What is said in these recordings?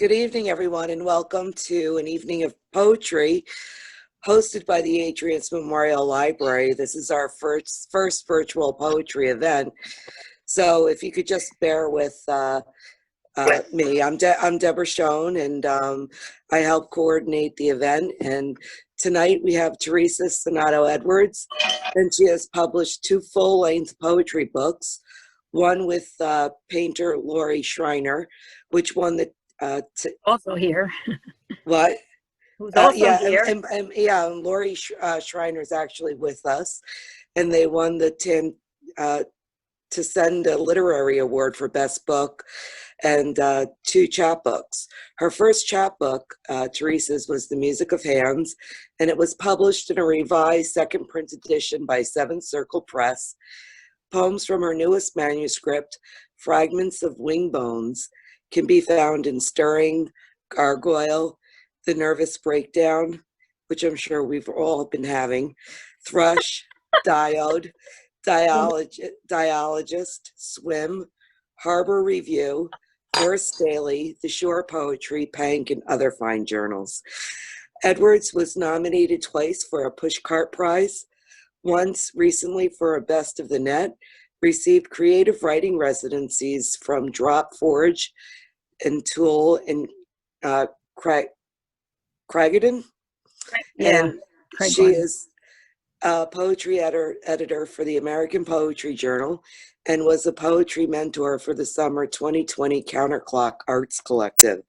Good evening, everyone, and welcome to an evening of poetry hosted by the Adrian's Memorial Library. This is our first virtual poetry event. So if you could just bear with me. I'm Deborah Schoen, and I help coordinate the event. And tonight we have Theresa Senato Edwards, and she has published 2 full-length poetry books, one with painter Laurie Schreiner, which won the also here. What? Who's also yeah, here. and Laurie Schreiner is actually with us, and they won the to send a literary award for best book and 2 chapbooks. Her first chapbook, Theresa's, was The Music of Hands, and it was published in a revised second print edition by Seven Circle Press. Poems from her newest manuscript, Fragments of Wing Bones, can be found in Stirring, Gargoyle, The Nervous Breakdown, which I'm sure we've all been having, Thrush, Diode, Dialogist, Swim, Harbor Review, Verse Daily, The Shore Poetry, Pank, and other fine journals. Edwards was nominated twice for a Pushcart Prize, once recently for a Best of the Net, received creative writing residencies from Drop Forge and Tool in Craigiton. Yeah, and she is a poetry editor for the American Poetry Journal and was a poetry mentor for the summer 2020 Counterclock Arts Collective.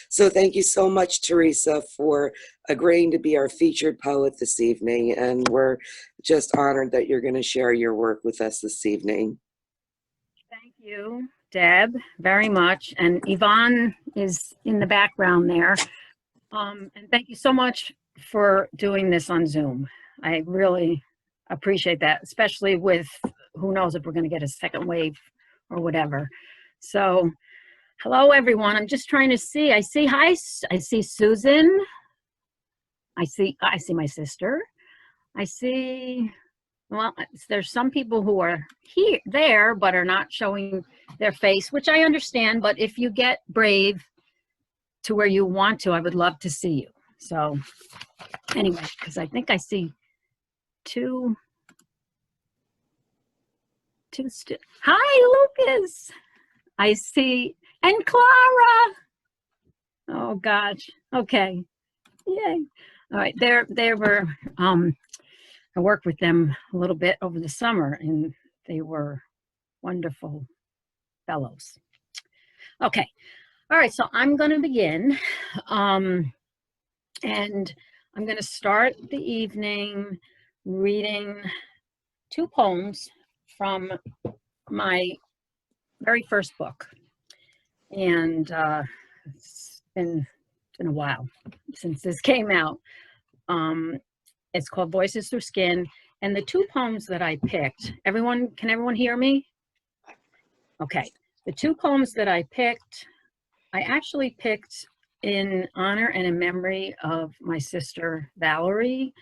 So thank you so much, Theresa, for agreeing to be our featured poet this evening. And we're just honored that you're going to share your work with us this evening. Thank you, Deb, very much. And Yvonne is in the background there. And thank you so much for doing this on Zoom. I really appreciate that, especially with who knows if we're going to get a second wave or whatever. So hello, everyone. I'm just trying to see. I see Susan. I see my sister. I see, well, there's some people who are there, but are not showing their face, which I understand. But if you get brave to where you want to, I would love to see you. So anyway, because I think I see two. Hi, Lucas. I see, and Clara. Oh gosh. Okay. Yay. All right. They were. I worked with them a little bit over the summer, and they were wonderful fellows. Okay. All right. So I'm going to begin, and I'm going to start the evening reading 2 poems from my very first book. And it's been a while since this came out. It's called Voices Through Skin. And the 2 poems that I picked, can everyone hear me? Okay. The 2 poems that I picked, I actually picked in honor and in memory of my sister, Valerie,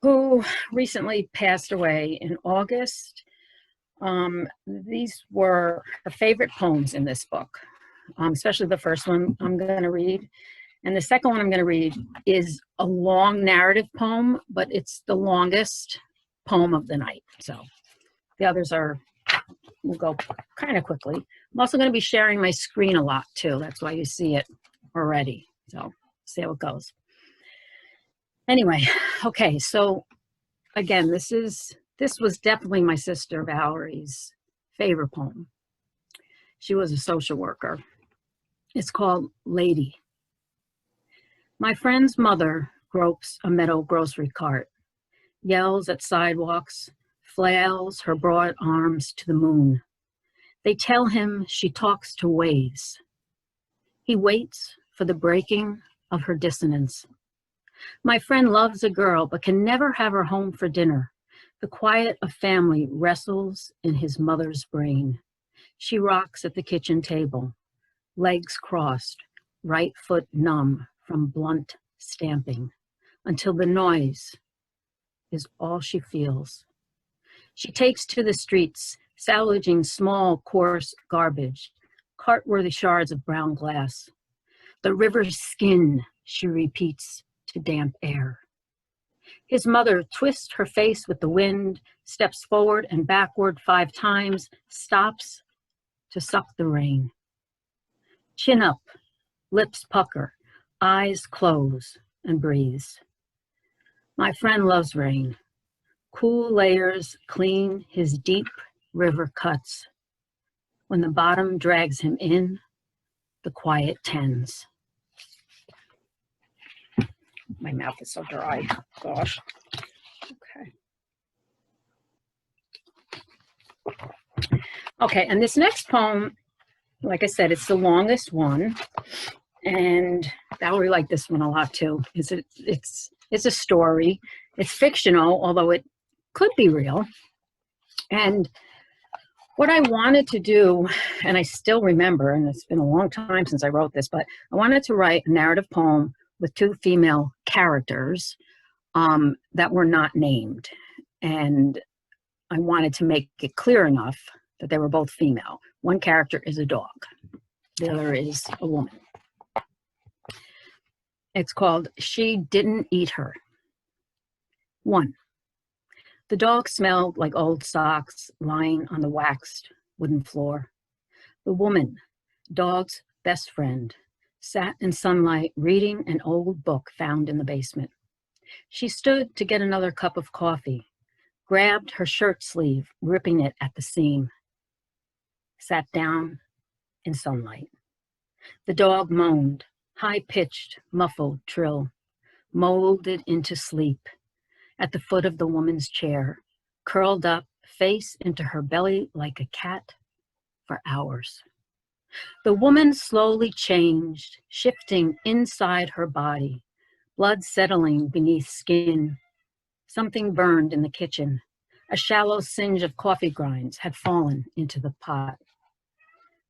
who recently passed away in August. These were her favorite poems in this book, especially the first one I'm going to read. And the second one I'm going to read is a long narrative poem, but it's the longest poem of the night. So the others will go kind of quickly. I'm also going to be sharing my screen a lot too. That's why you see it already. So see how it goes. Anyway, okay, so again, this was definitely my sister Valerie's favorite poem. She was a social worker. It's called Lady. My friend's mother gropes a metal grocery cart, yells at sidewalks, flails her broad arms to the moon. They tell him she talks to waves. He waits for the breaking of her dissonance. My friend loves a girl, but can never have her home for dinner. The quiet of family wrestles in his mother's brain. She rocks at the kitchen table, legs crossed, right foot numb from blunt stamping, until the noise is all she feels. She takes to the streets, salvaging small, coarse garbage, cart-worthy shards of brown glass. The river's skin, she repeats to damp air. His mother twists her face with the wind, steps forward and backward 5 times, stops to suck the rain. Chin up, lips pucker, eyes close, and breathes. My friend loves rain. Cool layers clean his deep river cuts. When the bottom drags him in, the quiet tends. My mouth is so dry. Gosh. Okay. Okay, and this next poem, like I said, it's the longest one, and Valerie liked this one a lot too. It's a story. It's fictional, although it could be real. And what I wanted to do, and I still remember, and it's been a long time since I wrote this, but I wanted to write a narrative poem with 2 female characters that were not named. And I wanted to make it clear enough that they were both female. One character is a dog. The other is a woman. It's called She Didn't Eat Her. 1. The dog smelled like old socks lying on the waxed wooden floor. The woman, dog's best friend, sat in sunlight reading an old book found in the basement. She stood to get another cup of coffee, grabbed her shirt sleeve, ripping it at the seam, sat down in sunlight. The dog moaned, high-pitched, muffled trill, molded into sleep at the foot of the woman's chair, curled up, face into her belly like a cat for hours. The woman slowly changed, shifting inside her body, blood settling beneath skin. Something burned in the kitchen. A shallow singe of coffee grinds had fallen into the pot.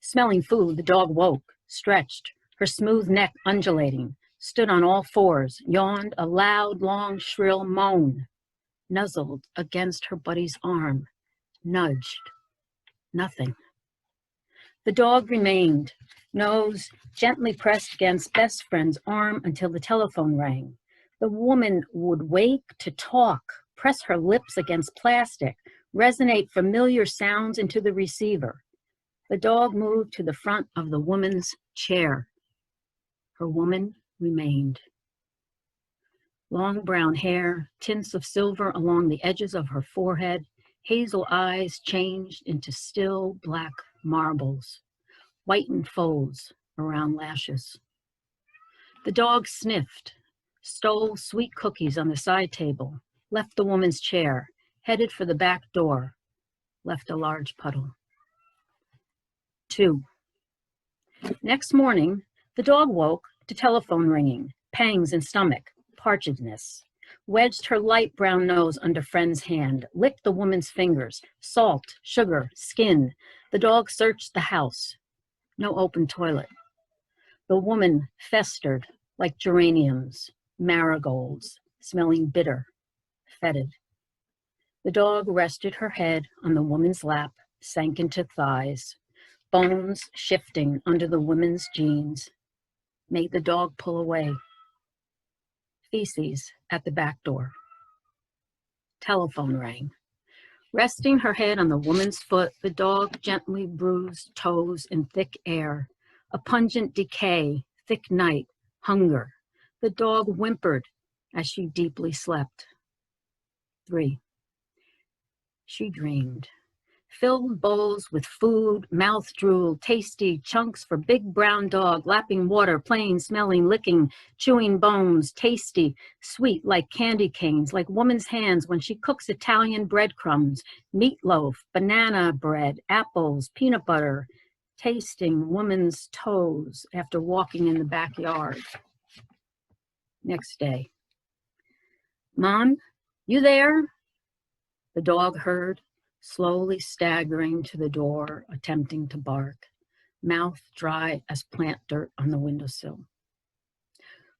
Smelling food, the dog woke, stretched, her smooth neck undulating, stood on all 4s, yawned a loud, long, shrill moan, nuzzled against her buddy's arm, nudged. Nothing. The dog remained, nose gently pressed against best friend's arm until the telephone rang. The woman would wake to talk, press her lips against plastic, resonate familiar sounds into the receiver. The dog moved to the front of the woman's chair. Her woman remained. Long brown hair, tints of silver along the edges of her forehead, hazel eyes changed into still black marbles, whitened folds around lashes. The dog sniffed, stole sweet cookies on the side table, left the woman's chair, headed for the back door, left a large puddle. 2. Next morning, the dog woke to telephone ringing, pangs in stomach, parchedness, wedged her light brown nose under friend's hand, licked the woman's fingers, salt, sugar, skin. The dog searched the house. No open toilet. The woman festered like geraniums, marigolds, smelling bitter, fetid. The dog rested her head on the woman's lap, sank into thighs, bones shifting under the woman's jeans, made the dog pull away. Feces at the back door. Telephone rang. Resting her head on the woman's foot, the dog gently bruised toes in thick air, a pungent decay, thick night, hunger. The dog whimpered as she deeply slept. 3. She dreamed. Filled bowls with food, mouth drool, tasty chunks for big brown dog, lapping water, playing, smelling, licking, chewing bones, tasty, sweet like candy canes, like woman's hands when she cooks Italian breadcrumbs, meatloaf, banana bread, apples, peanut butter, tasting woman's toes after walking in the backyard. Next day. Mom, you there? The dog heard, slowly staggering to the door, attempting to bark, mouth dry as plant dirt on the windowsill.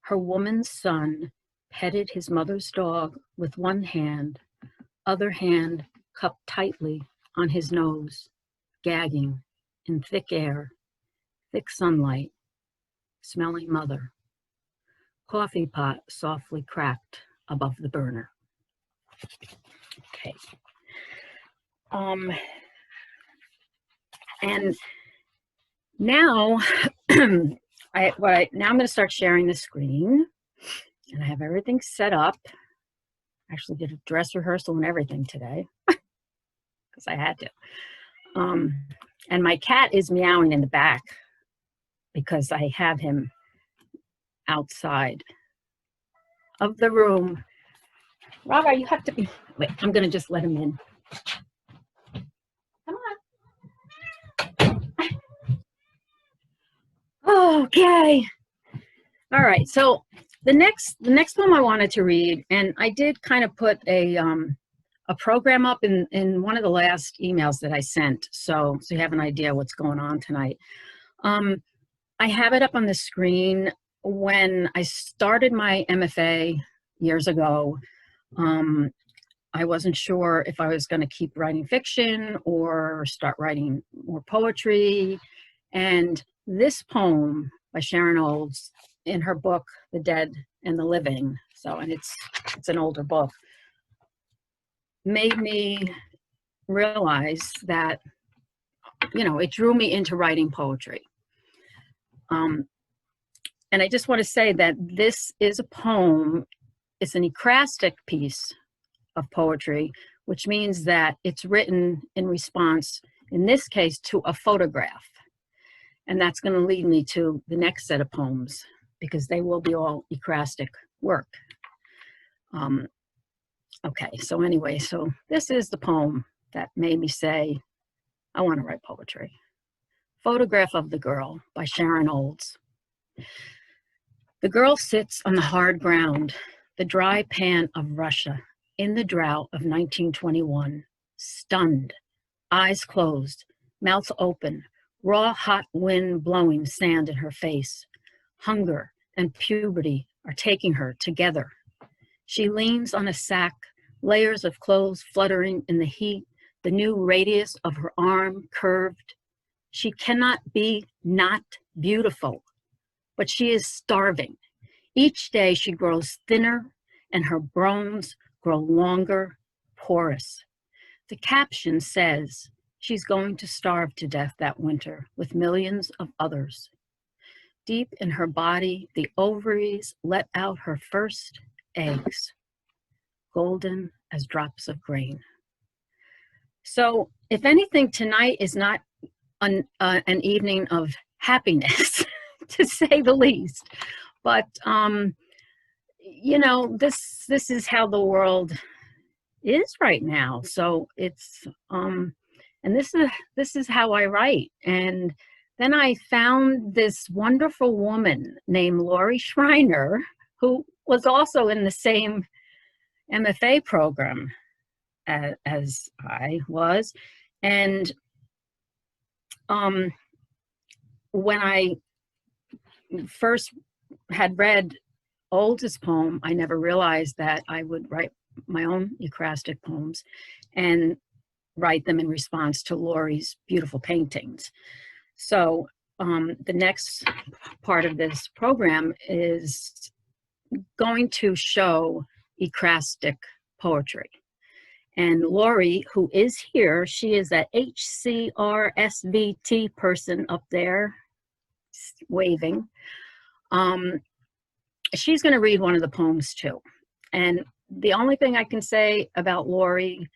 Her woman's son petted his mother's dog with one hand, other hand cupped tightly on his nose, gagging in thick air, thick sunlight, smelling mother. Coffee pot softly cracked above the burner. Okay. And now, now I'm going to start sharing the screen, and I have everything set up. Actually did a dress rehearsal and everything today because I had to. And my cat is meowing in the back because I have him outside of the room. Robert, you have to be, wait, I'm going to just let him in. Come on. Okay. All right. So the next poem I wanted to read, and I did kind of put a program up in one of the last emails that I sent, so you have an idea what's going on tonight. I have it up on the screen. When I started my MFA years ago, I wasn't sure if I was going to keep writing fiction or start writing more poetry. And this poem by Sharon Olds in her book, The Dead and the Living, and it's an older book, made me realize that, it drew me into writing poetry. And I just want to say that this is a poem. It's an ekphrastic piece of poetry, which means that it's written in response, in this case, to a photograph. And that's going to lead me to the next set of poems, because they will be all ekphrastic work. Okay, so anyway, so this is the poem that made me say, I want to write poetry. Photograph of the Girl by Sharon Olds. The girl sits on the hard ground, the dry pan of Russia, in the drought of 1921, stunned, eyes closed, mouth open, raw hot wind blowing sand in her face. Hunger and puberty are taking her together. She leans on a sack, layers of clothes fluttering in the heat, the new radius of her arm curved. She cannot be not beautiful, but she is starving. Each day she grows thinner and her bones grow longer, porous. The caption says she's going to starve to death that winter with millions of others. Deep in her body, the ovaries let out her first eggs, golden as drops of grain. So if anything, tonight is not an evening of happiness, to say the least. But, this is how the world is right now. So it's, and this is how I write. And then I found this wonderful woman named Lori Schreiner, who was also in the same MFA program as I was. And when I first had read Olds' poem, I never realized that I would write my own ekphrastic poems and write them in response to Lori's beautiful paintings. So the next part of this program is going to show ekphrastic poetry. And Lori, who is here, she is that HCRSVT person up there waving. She's going to read one of the poems too. And the only thing I can say about Lori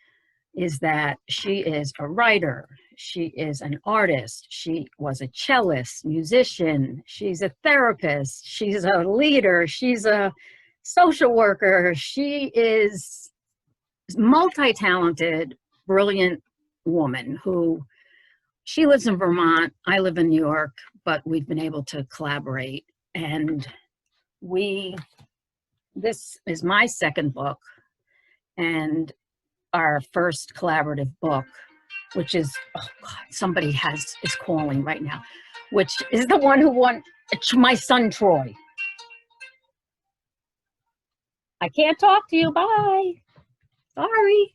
is that she is a writer. She is an artist. She was a cellist, musician. She's a therapist. She's a leader. She's a social worker. She is multi-talented, brilliant woman who, she lives in Vermont. I live in New York, but we've been able to collaborate. And this is my second book and our first collaborative book, which is, oh God, somebody is calling right now, which is the one who won, my son, Troy. I can't talk to you, bye. Sorry.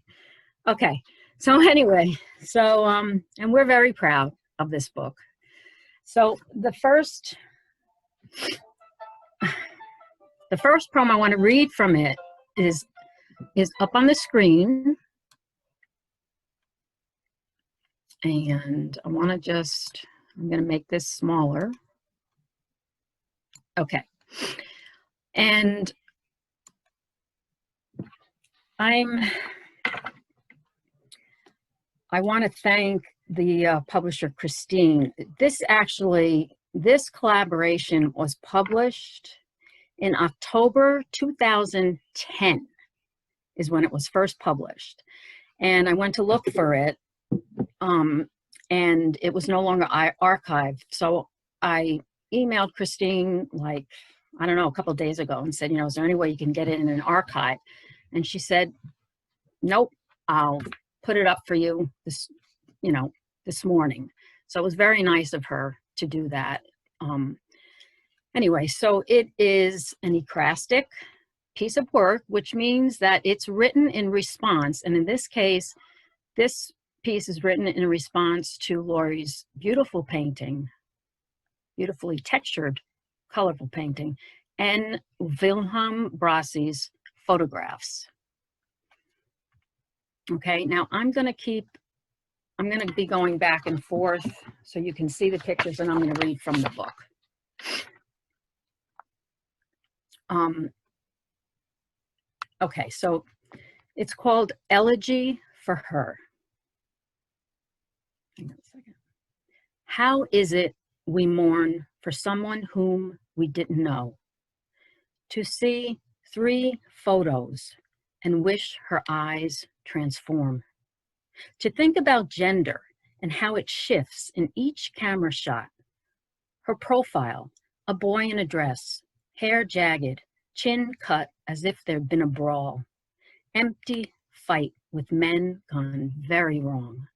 Okay, so anyway, and we're very proud of this book. So the first The first poem I want to read from it is up on the screen. And I want to just, I'm going to make this smaller. Okay. And I want to thank the publisher, Christine. This collaboration was published in October 2010 is when it was first published. And I went to look for it, and it was no longer archived. So I emailed Christine, like, I don't know, a couple of days ago and said, is there any way you can get it in an archive? And she said, nope, I'll put it up for you this morning. So it was very nice of her to do that. Anyway, so it is an ecrastic piece of work, which means that it's written in response. And in this case, this piece is written in response to Laurie's beautiful painting, beautifully textured, colorful painting, and Wilhelm Brassi's photographs. Okay, now I'm going to be going back and forth so you can see the pictures, and I'm going to read from the book. Okay, so it's called Elegy for Her. Hang on a second. How is it we mourn for someone whom we didn't know? To see 3 photos and wish her eyes transform. To think about gender and how it shifts in each camera shot. Her profile, a boy in a dress, hair jagged, chin cut as if there'd been a brawl. Empty fight with men gone very wrong.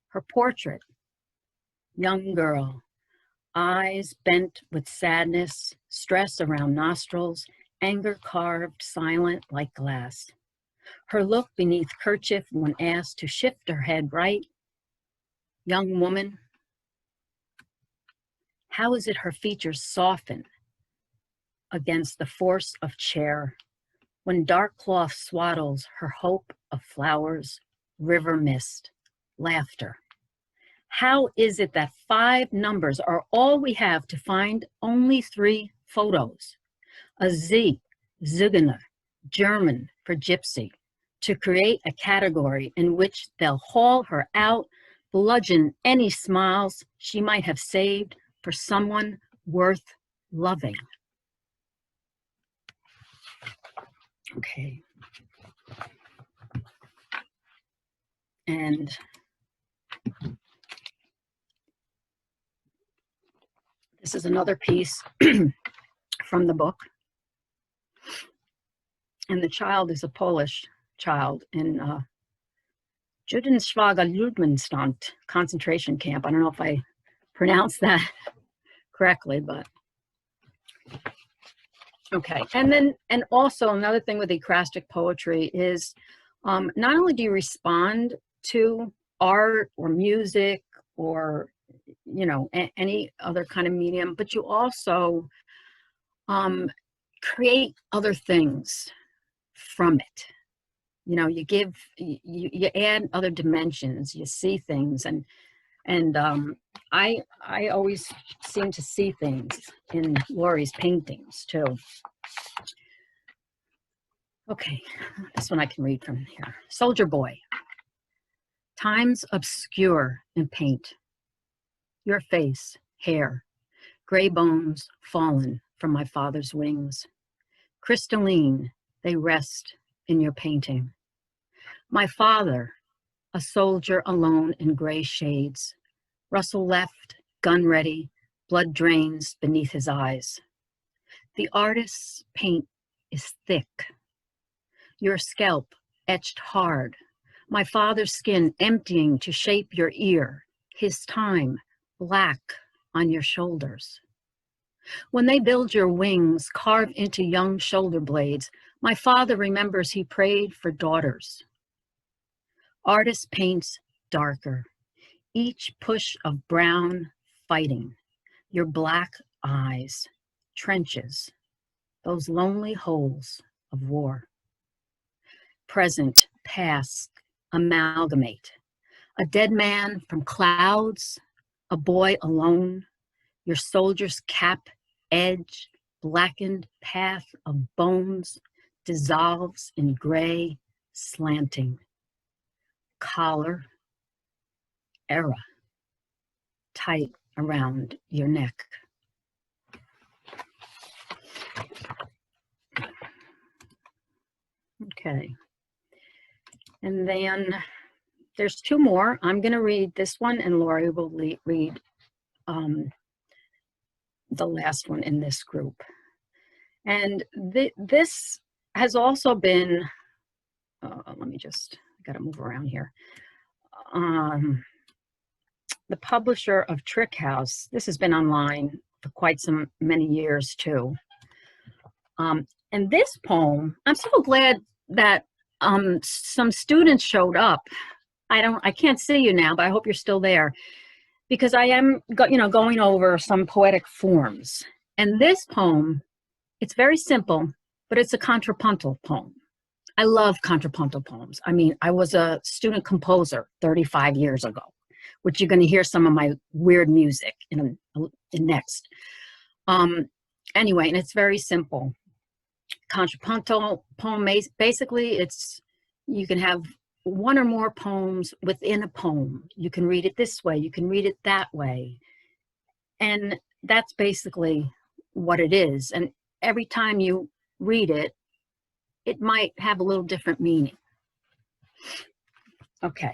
Her portrait, young girl, eyes bent with sadness, stress around nostrils, anger carved silent like glass. Her look beneath kerchief when asked to shift her head right. Young woman, how is it her features soften against the force of chair when dark cloth swaddles her hope of flowers, river mist, laughter? How is it that 5 numbers are all we have to find only 3 photos? A Z, Zigeuner, German for gypsy, to create a category in which they'll haul her out, bludgeon any smiles she might have saved for someone worth loving. Okay. And this is another piece from the book. And the child is a Polish child in Judenschwager-Ludmenstand concentration camp. I don't know if I pronounced that correctly, but okay. And also another thing with ecrastic poetry is not only do you respond to art or music or any other kind of medium, but you also create other things from it. You add other dimensions, you see things, and I always seem to see things in Laurie's paintings too. Okay, this one I can read from here. Soldier Boy. Times obscure in paint. Your face, hair, gray bones fallen from my father's wings. Crystalline, they rest in your painting. My father, a soldier alone in gray shades. Russell left, gun ready, blood drains beneath his eyes. The artist's paint is thick. Your scalp etched hard. My father's skin emptying to shape your ear. His time black on your shoulders. When they build your wings, carve into young shoulder blades, my father remembers he prayed for daughters. Artist paints darker, each push of brown fighting, your black eyes, trenches, those lonely holes of war. Present, past, amalgamate. A dead man from clouds, a boy alone, your soldier's cap, edge, blackened path of bones, dissolves in gray, slanting. Collar, era, tight around your neck. Okay. And then there's two more. I'm going to read this one, and Lori will read the last one in this group. And this has also been, let me just, I got to move around here. The publisher of Trick House, this has been online for quite many years too. And this poem, I'm so glad that some students showed up. I can't see you now, but I hope you're still there, because I am, going over some poetic forms. And this poem, it's very simple, but it's a contrapuntal poem. I love contrapuntal poems. I mean, I was a student composer 35 years ago, which you're going to hear some of my weird music in next. Anyway, and it's very simple. Contrapuntal poem, basically, you can have one or more poems within a poem. You can read it this way, you can read it that way. And that's basically what it is. And every time you read it, it might have a little different meaning. Okay.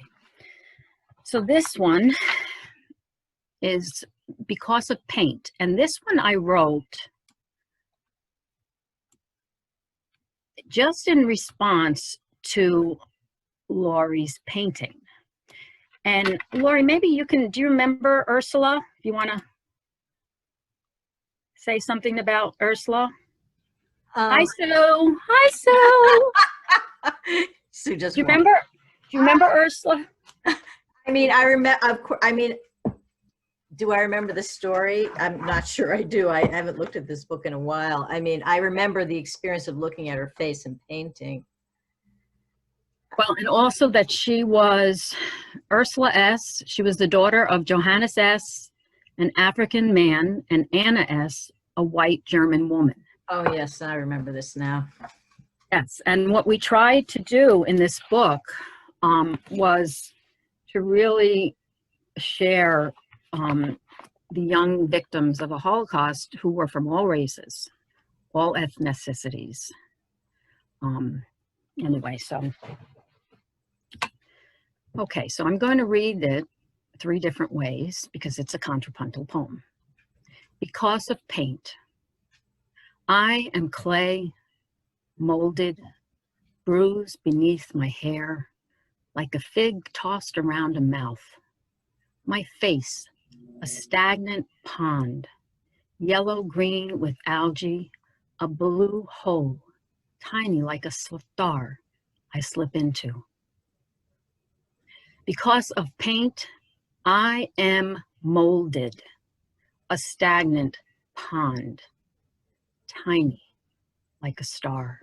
So this one is Because of Paint. And this one I wrote just in response to Lori's painting. And Lori, maybe do you remember Ursula? If you want to say something about Ursula. Hi, Sue. Hi, Sue. Sue just. Do you remember Ursula? I mean, I remember. Of course. I mean, do I remember the story? I'm not sure I do. I haven't looked at this book in a while. I mean, I remember the experience of looking at her face and painting. Well, and also that she was Ursula S. She was the daughter of Johannes S., an African man, and Anna S., a white German woman. Oh, yes, I remember this now. Yes, and what we tried to do in this book was to really share the young victims of the Holocaust who were from all races, all ethnicities. Anyway, okay, so I'm going to read it 3 different ways because it's a contrapuntal poem. Because of Paint. I am clay, molded, bruised beneath my hair, like a fig tossed around a mouth. My face, a stagnant pond, yellow-green with algae, a blue hole, tiny like a star I slip into. Because of paint, I am molded, a stagnant pond, tiny like a star.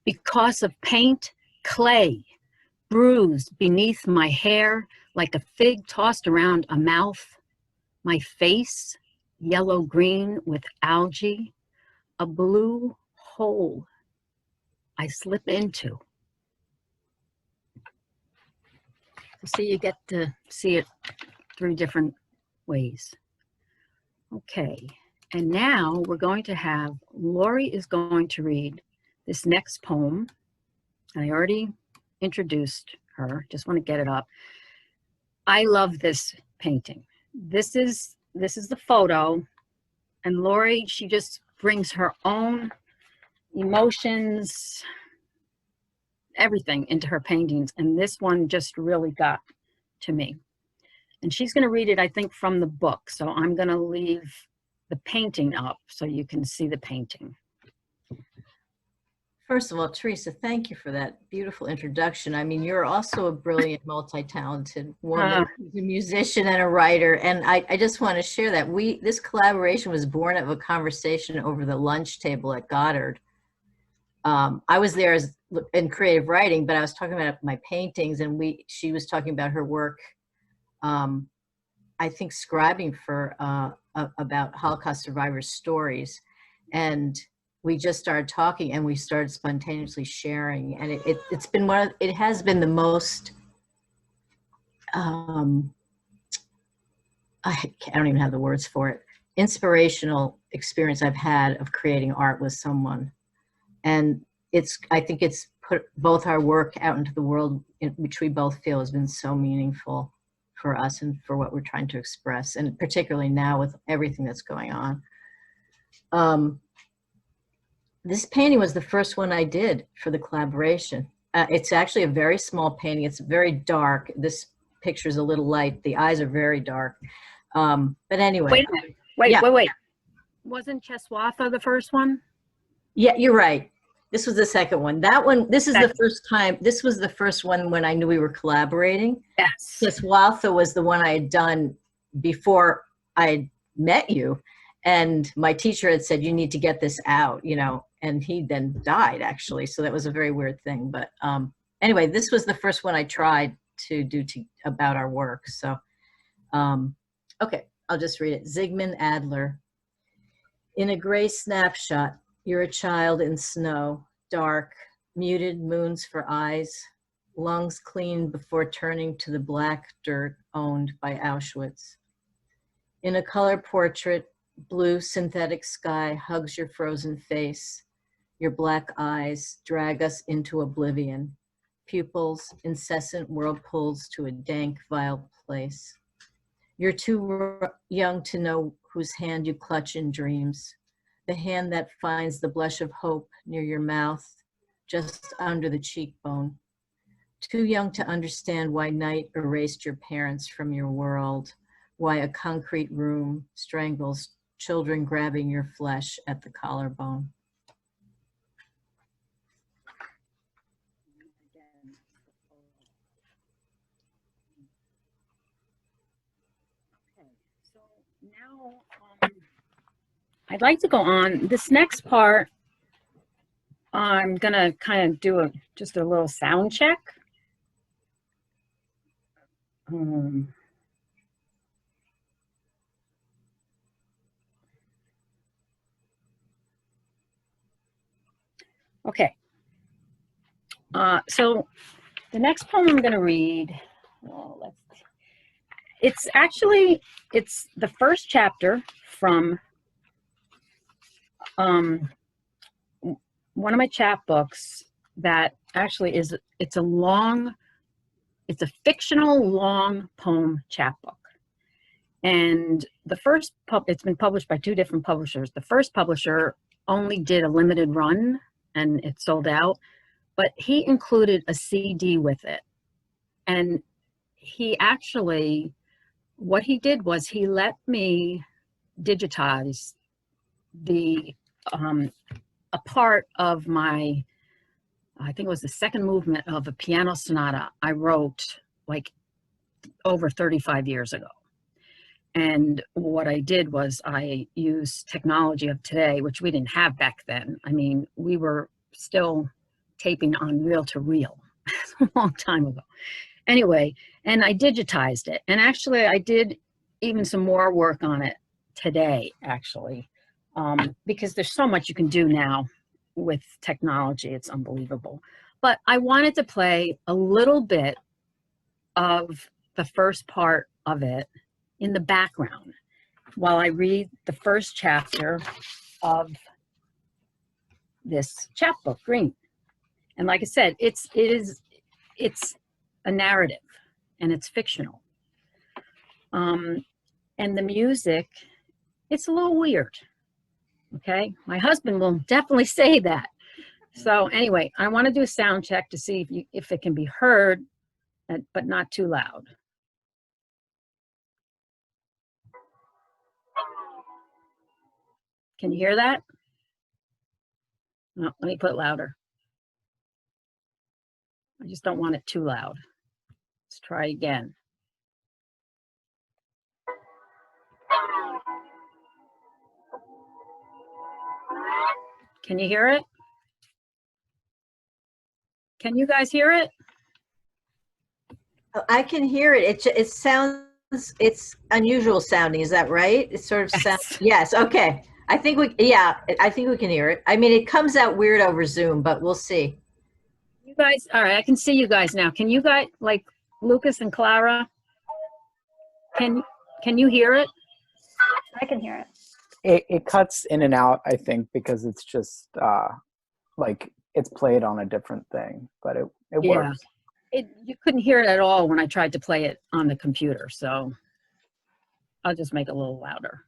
Because of paint, clay, bruised beneath my hair like a fig tossed around a mouth. My face, yellow-green with algae, a blue hole I slip into. So you get to see it 3 different ways. Okay, and now we're going to have, Lori is going to read this next poem. I already introduced her, just want to get it up. I love this painting. This is the photo, and Lori, she just brings her own emotions, everything into her paintings, and this one just really got to me. And she's going to read it, I think, from the book, so I'm going to leave the painting up so you can see the painting. First of all, Theresa, thank you for that beautiful introduction. I mean, you're also a brilliant, multi-talented woman, who's a musician and a writer. And I just want to share that this collaboration was born of a conversation over the lunch table at Goddard. I was there in creative writing, but I was talking about my paintings, and she was talking about her work, I think scribing for about Holocaust survivors' stories. And we just started talking, and we started spontaneously sharing, and it's been it has been the most I don't even have the words for it, inspirational experience I've had of creating art with someone. And I think it's put both our work out into the world, which we both feel has been so meaningful for us and for what we're trying to express, and particularly now with everything that's going on. This painting was the first one I did for the collaboration. It's actually a very small painting. It's very dark. This picture is a little light. The eyes are very dark. But anyway. Wait a minute. Wait. Wasn't Cheswatha the first one? Yeah, you're right. This was the second one. That one, this is the first time. This was the first one when I knew we were collaborating. Yes. Cheswatha was the one I had done before I met you. And my teacher had said, you need to get this out, you know, and he then died actually. So that was a very weird thing. But anyway, this was the first one I tried to do about our work. So, okay, I'll just read it. Zygmunt Adler. In a gray snapshot, you're a child in snow, dark, muted moons for eyes, lungs clean before turning to the black dirt owned by Auschwitz. In a color portrait, blue synthetic sky hugs your frozen face. Your black eyes drag us into oblivion. Pupils, incessant whirlpools to a dank, vile place. You're too young to know whose hand you clutch in dreams. The hand that finds the blush of hope near your mouth, just under the cheekbone. Too young to understand why night erased your parents from your world, why a concrete room strangles children grabbing your flesh at the collarbone. Okay, so now I'd like to go on. This next part, I'm gonna kind of do just a little sound check. Okay. So the next poem I'm going to read, it's the first chapter from one of my chapbooks that actually it's a fictional long poem chapbook. And it's been published by 2 different publishers. The first publisher only did a limited run and it sold out, but he included a CD with it. And what he did was he let me digitize a part of I think it was the second movement of a piano sonata I wrote like over 35 years ago. And what I did was I used technology of today, which we didn't have back then. I mean, we were still taping on reel-to-reel a long time ago. Anyway, and I digitized it. And actually, I did even some more work on it today, actually, because there's so much you can do now with technology. It's unbelievable. But I wanted to play a little bit of the first part of it in the background while I read the first chapter of this chapbook, Green. And like I said, it's a narrative and it's fictional. And the music, it's a little weird. Okay, my husband will definitely say that. So anyway, I want to do a sound check to see if it can be heard, but not too loud. Can you hear that? No, let me put it louder. I just don't want it too loud. Let's try again. Can you hear it? Can you guys hear it? I can hear it. It sounds, it's unusual sounding. Is that right? It sort of sounds, yes. Okay. I think we can hear it. I mean, it comes out weird over Zoom, but we'll see. You guys, all right, I can see you guys now. Can you guys, like Lucas and Clara, can you hear it? I can hear it. It cuts in and out, I think, because it's just like it's played on a different thing, but it works. You couldn't hear it at all when I tried to play it on the computer, so I'll just make it a little louder.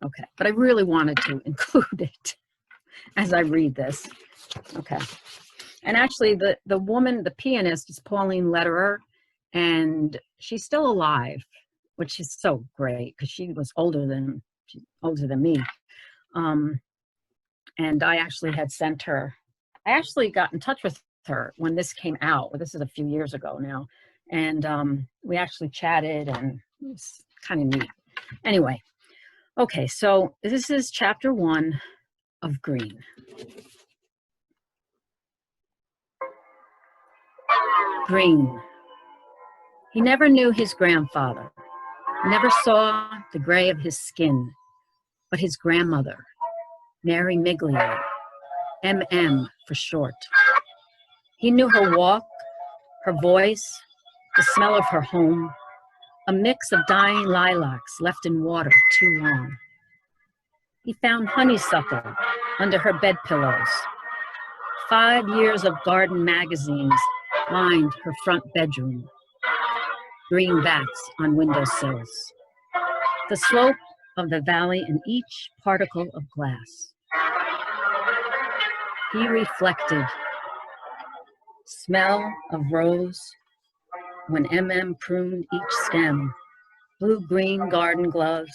Okay, but I really wanted to include it as I read this. Okay. And actually, the woman, the pianist, is Pauline Lederer, and she's still alive, which is so great because she's older than me. And I actually had sent her. I actually got in touch with her when this came out. Well, this is a few years ago now, and we actually chatted, and it was kind of neat. Anyway, okay, so this is chapter 1 of Green. Green. He never knew his grandfather, never saw the gray of his skin, but his grandmother, Mary Miglio, MM for short. He knew her walk, her voice, the smell of her home, a mix of dying lilacs left in water too long. He found honeysuckle under her bed pillows. 5 years of garden magazines lined her front bedroom. Green bats on windowsills. The slope of the valley in each particle of glass. He reflected. Smell of rose when MM pruned each stem. Blue-green garden gloves.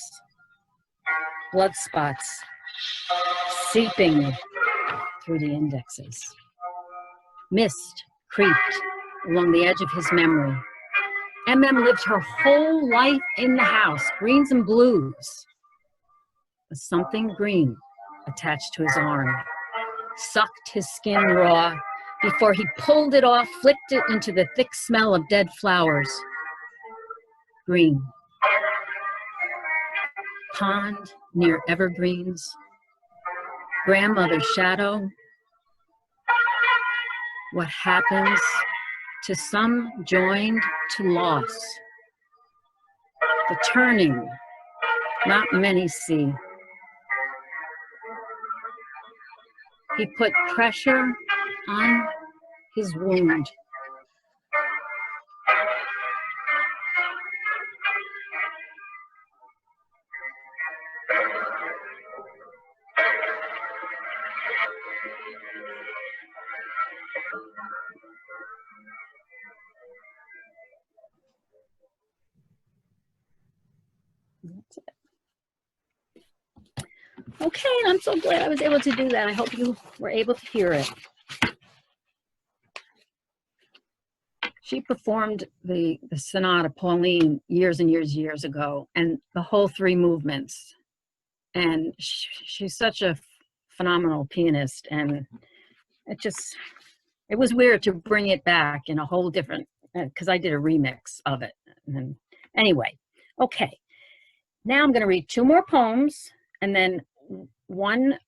Blood spots seeping through the indexes. Mist creeped along the edge of his memory. MM lived her whole life in the house, greens and blues. But something green attached to his arm, sucked his skin raw before he pulled it off, flicked it into the thick smell of dead flowers. Green. Pond near evergreens. Grandmother's shadow. What happens to some joined to loss. The turning not many see. He put pressure on his wound. That's it. Okay, I'm so glad I was able to do that. I hope you were able to hear it. She performed the sonata, Pauline, years and years ago, and the whole 3 movements. And she's such a phenomenal pianist, and it was weird to bring it back in a whole different, because I did a remix of it. And anyway, okay. Now I'm going to read 2 more poems, and then 1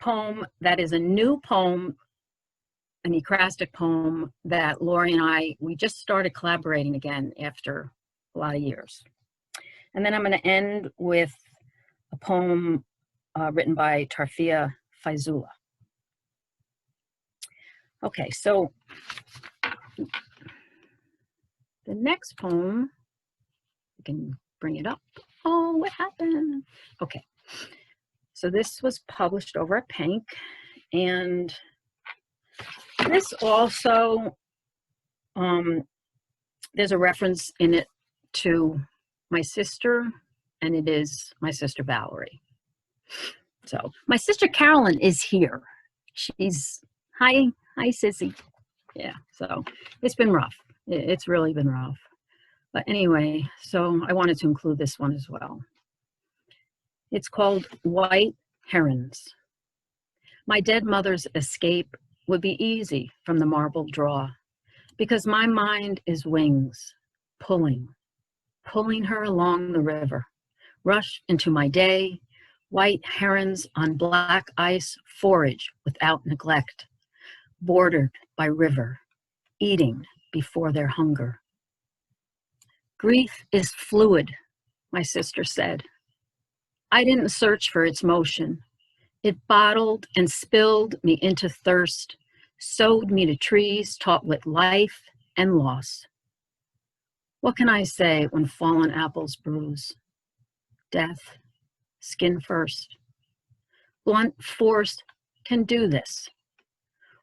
poem that is a new poem, an ecrastic poem that Lori and we just started collaborating again after a lot of years. And then I'm going to end with a poem written by Tarfia Faizullah. Okay, so the next poem, you can bring it up. Oh, what happened? Okay, so this was published over at Pink, and this also, there's a reference in it to my sister, and it is my sister Valerie. So my sister Carolyn is here. Hi Hi, Sissy. Yeah, so it's been rough. It's really been rough. But anyway, so I wanted to include this one as well. It's called White Herons. My dead mother's escape would be easy from the marble draw, because my mind is wings, pulling her along the river. Rush into my day, white herons on black ice forage without neglect, bordered by river, eating before their hunger. Grief is fluid, my sister said. I didn't search for its motion. It bottled and spilled me into thirst, sewed me to trees taught with life and loss. What can I say when fallen apples bruise? Death, skin first. Blunt force can do this.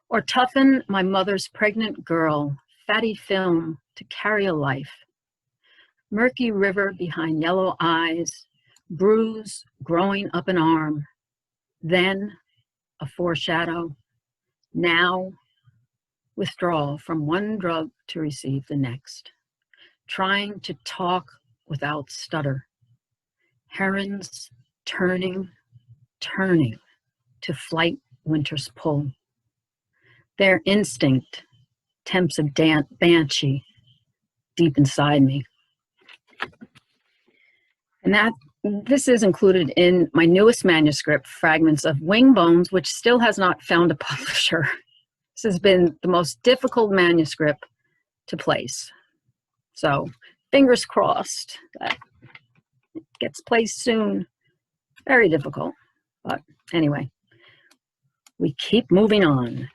Or toughen my mother's pregnant girl, fatty film to carry a life. Murky river behind yellow eyes, bruise growing up an arm, then a foreshadow, now withdrawal from one drug to receive the next, trying to talk without stutter, herons turning to flight winter's pull. Their instinct tempts a banshee deep inside me. And this is included in my newest manuscript, Fragments of Wing Bones, which still has not found a publisher. This has been the most difficult manuscript to place. So fingers crossed that it gets placed soon. Very difficult, but anyway, we keep moving on.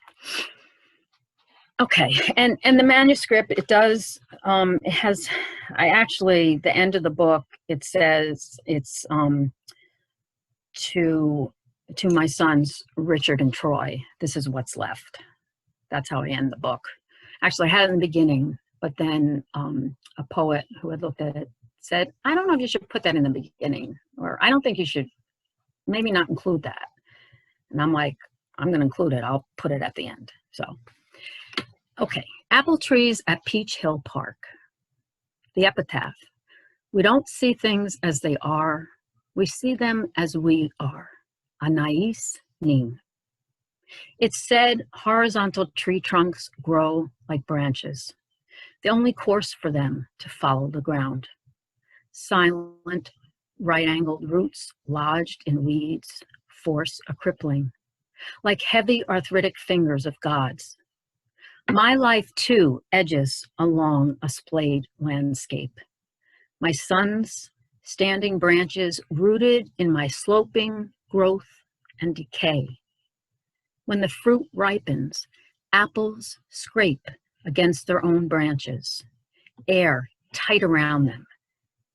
Okay, and the manuscript, it does, it has, the end of the book, it says it's to my sons, Richard and Troy. This is what's left. That's how I end the book. Actually, I had it in the beginning, but then a poet who had looked at it said, I don't know if you should put that in the beginning, or I don't think you should maybe not include that. And I'm like, I'm going to include it. I'll put it at the end. So. Okay, apple trees at Peach Hill Park. The epitaph. We don't see things as they are. We see them as we are. Anais Nin. It's said horizontal tree trunks grow like branches. The only course for them to follow the ground. Silent, right-angled roots lodged in weeds force a crippling. Like heavy arthritic fingers of gods. My life, too, edges along a splayed landscape. My sons, standing branches rooted in my sloping growth and decay. When the fruit ripens, apples scrape against their own branches, air tight around them,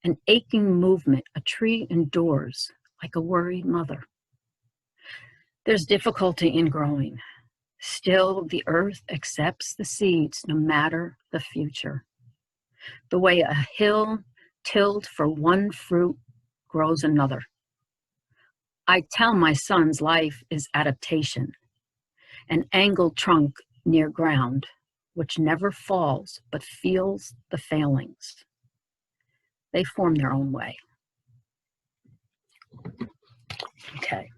an aching movement a tree endures like a worried mother. There's difficulty in growing. Still, the earth accepts the seeds no matter the future. The way a hill tilled for one fruit grows another. I tell my sons life is adaptation, an angled trunk near ground, which never falls but feels the failings. They form their own way. Okay.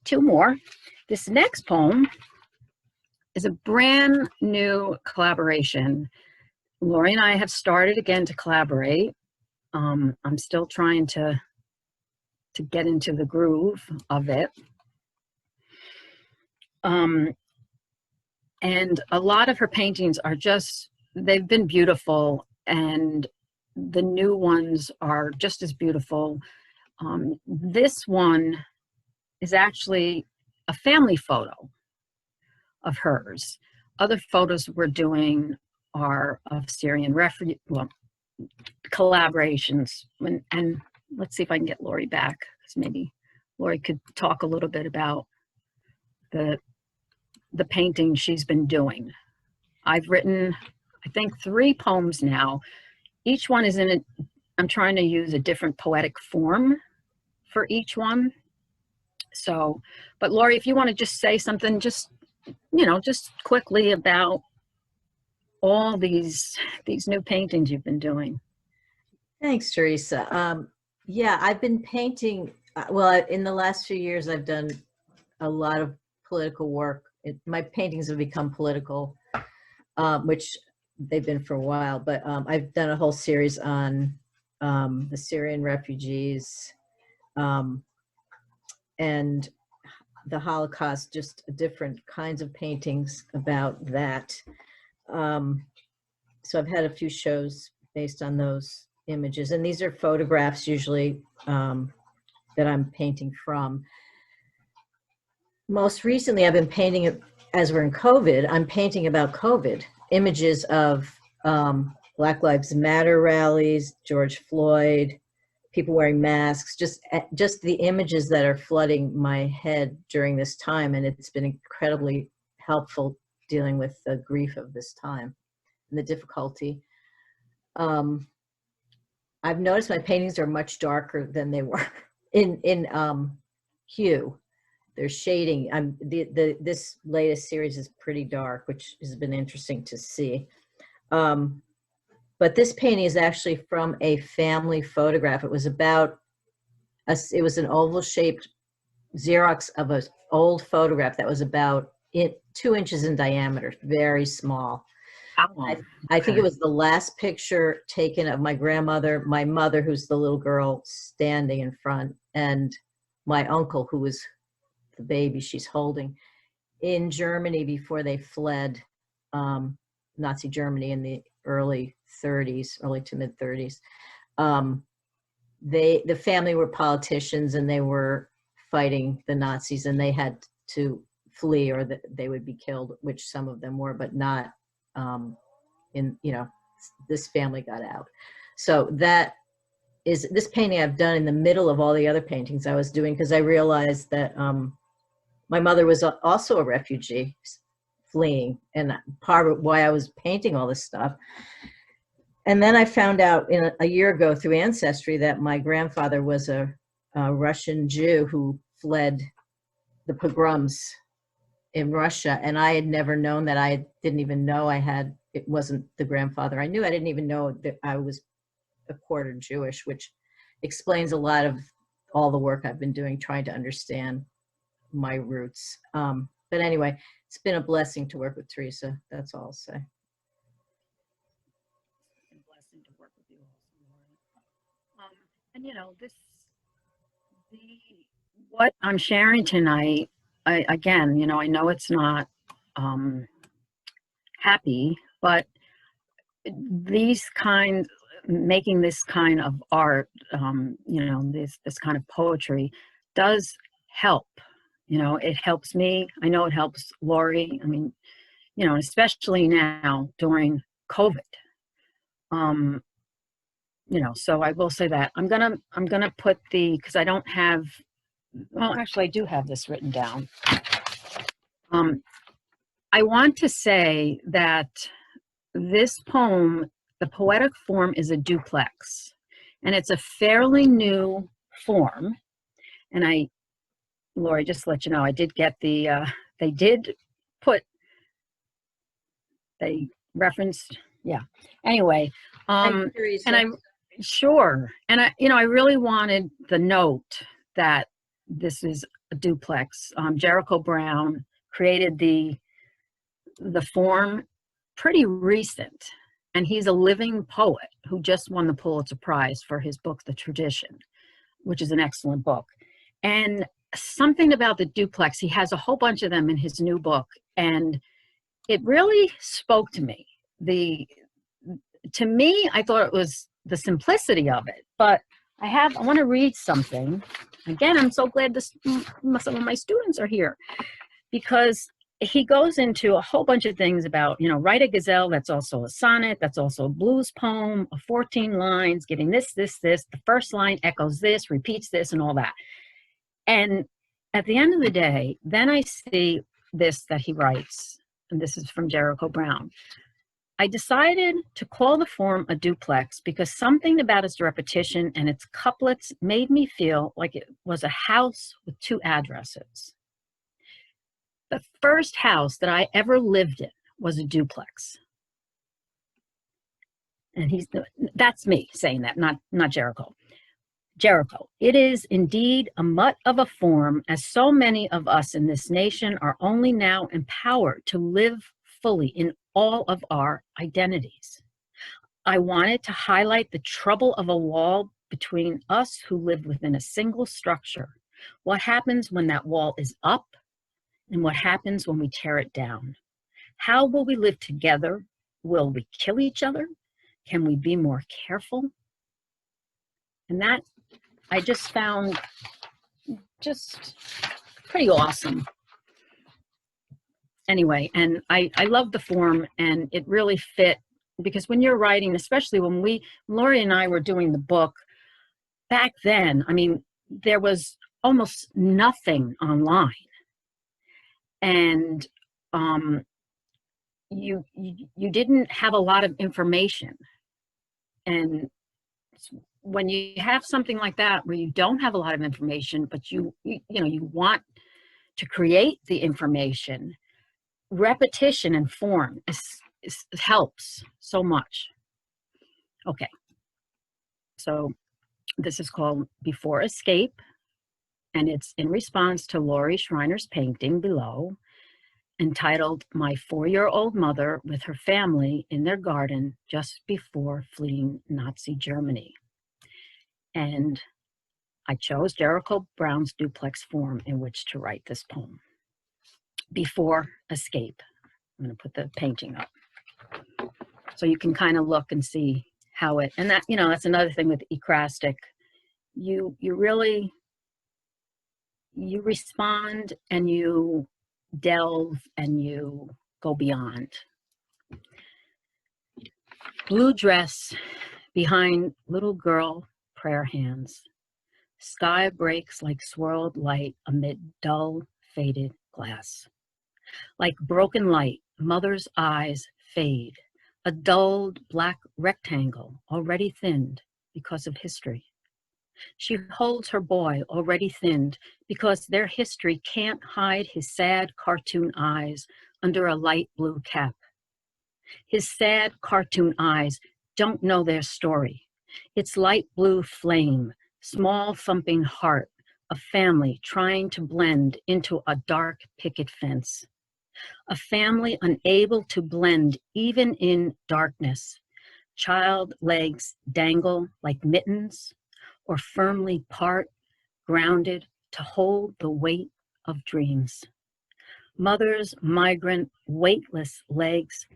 Two more. This next poem is a brand new collaboration. Lori and I have started again to collaborate. I'm still trying to get into the groove of it. And a lot of her paintings are just, they've been beautiful, and the new ones are just as beautiful. This one is actually a family photo of hers. Other photos we're doing are of Syrian refugee, well, collaborations. And let's see if I can get Lori back, because maybe Lori could talk a little bit about the painting she's been doing. I've written, I think, 3 poems now. Each one is in I'm trying to use a different poetic form for each one. So, but Lori, if you want to just say something, just, just quickly about all these new paintings you've been doing. Thanks, Teresa. Yeah, I've been painting. Well, in the last few years, I've done a lot of political work. My paintings have become political, which they've been for a while. But I've done a whole series on the Syrian refugees and the Holocaust, just different kinds of paintings about that. So I've had a few shows based on those images, and these are photographs usually that I'm painting from. Most recently, I've been painting, as we're in COVID, I'm painting about COVID, images of Black Lives Matter rallies, George Floyd, people wearing masks, just the images that are flooding my head during this time. And it's been incredibly helpful dealing with the grief of this time and the difficulty. I've noticed my paintings are much darker than they were in hue. They're shading. This latest series is pretty dark, which has been interesting to see. But this painting is actually from a family photograph. It was about it was an oval-shaped Xerox of an old photograph that was about 2 inches in diameter, very small. Oh, I think it was the last picture taken of my grandmother, my mother, who's the little girl standing in front, and my uncle, who was the baby she's holding, in Germany before they fled Nazi Germany in the early 30s, early to mid 30s. The family were politicians, and they were fighting the Nazis, and they had to flee or they would be killed, which some of them were, but not this family got out. So that is this painting I've done in the middle of all the other paintings I was doing, because I realized that my mother was also a refugee fleeing, and part of why I was painting all this stuff. And then I found out a year ago through Ancestry that my grandfather was a Russian Jew who fled the pogroms in Russia, and I had never known that. I didn't even know it wasn't the grandfather I knew. I didn't even know that I was a quarter Jewish, which explains a lot of all the work I've been doing trying to understand my roots. But anyway, it's been a blessing to work with Theresa. That's all I'll say. Blessing to work with you also, Lori. What I'm sharing tonight, again, I know it's not happy, but making this kind of art, this kind of poetry does help. It helps me. I know it helps Lori. I mean, especially now during COVID. So I will say that I'm gonna put because I don't have. Well, actually, I do have this written down. I want to say that this poem, the poetic form, is a duplex, and it's a fairly new form. And Lori, just to let you know, I did get they referenced, yeah. Anyway, and sure, and I really wanted the note that this is a duplex. Jericho Brown created the form pretty recent, and he's a living poet who just won the Pulitzer Prize for his book, The Tradition, which is an excellent book. And something about the duplex, he has a whole bunch of them in his new book, and it really spoke to me. To me, I thought it was the simplicity of it, but I want to read something. Again, I'm so glad some of my students are here, because he goes into a whole bunch of things about, write a gazelle, that's also a sonnet, that's also a blues poem of 14 lines, giving this. The first line echoes this, repeats this, and all that. And at the end of the day, then I see this that he writes, and this is from Jericho Brown. I decided to call the form a duplex because something about its repetition and its couplets made me feel like it was a house with two addresses. The first house that I ever lived in was a duplex. And that's me saying that, not Jericho. Jericho, it is indeed a mutt of a form, as so many of us in this nation are only now empowered to live fully in all of our identities. I wanted to highlight the trouble of a wall between us who live within a single structure. What happens when that wall is up, and what happens when we tear it down? How will we live together? Will we kill each other? Can we be more careful? And that I just found just pretty awesome. Anyway, and I love the form, and it really fit, because when you're writing, especially when Lori and I were doing the book back then, I mean, there was almost nothing online. And you didn't have a lot of information. And when you have something like that where you don't have a lot of information, but you want to create the information, repetition and form helps so much. Okay, so this is called Before Escape, and it's in response to Lori Schreiner's painting below, entitled My 4-Year-Old Mother with Her Family in Their Garden Just Before Fleeing Nazi Germany. And I chose Jericho Brown's duplex form in which to write this poem. Before Escape. I'm going to put the painting up so you can kind of look and see how it, and that, that's another thing with ecrastic. You really, you respond and you delve and you go beyond. Blue dress behind little girl prayer hands. Sky breaks like swirled light amid dull, faded glass. Like broken light, mother's eyes fade, a dulled black rectangle already thinned because of history. She holds her boy already thinned because their history can't hide his sad cartoon eyes under a light blue cap. His sad cartoon eyes don't know their story. It's light blue flame, small thumping heart, a family trying to blend into a dark picket fence. A family unable to blend even in darkness. Child legs dangle like mittens or firmly part, grounded to hold the weight of dreams. Mother's migrant, weightless legs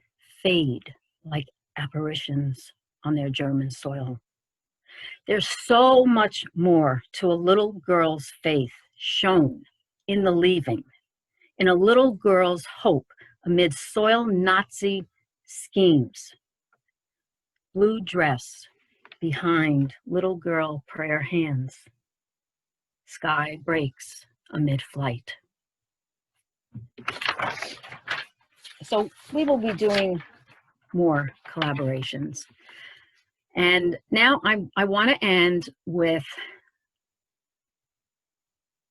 fade like apparitions on their German soil. There's so much more to a little girl's faith shown in the leaving, in a little girl's hope amid soil Nazi schemes. Blue dress behind little girl prayer hands. Sky breaks amid flight. So we will be doing more collaborations. And now I want to end with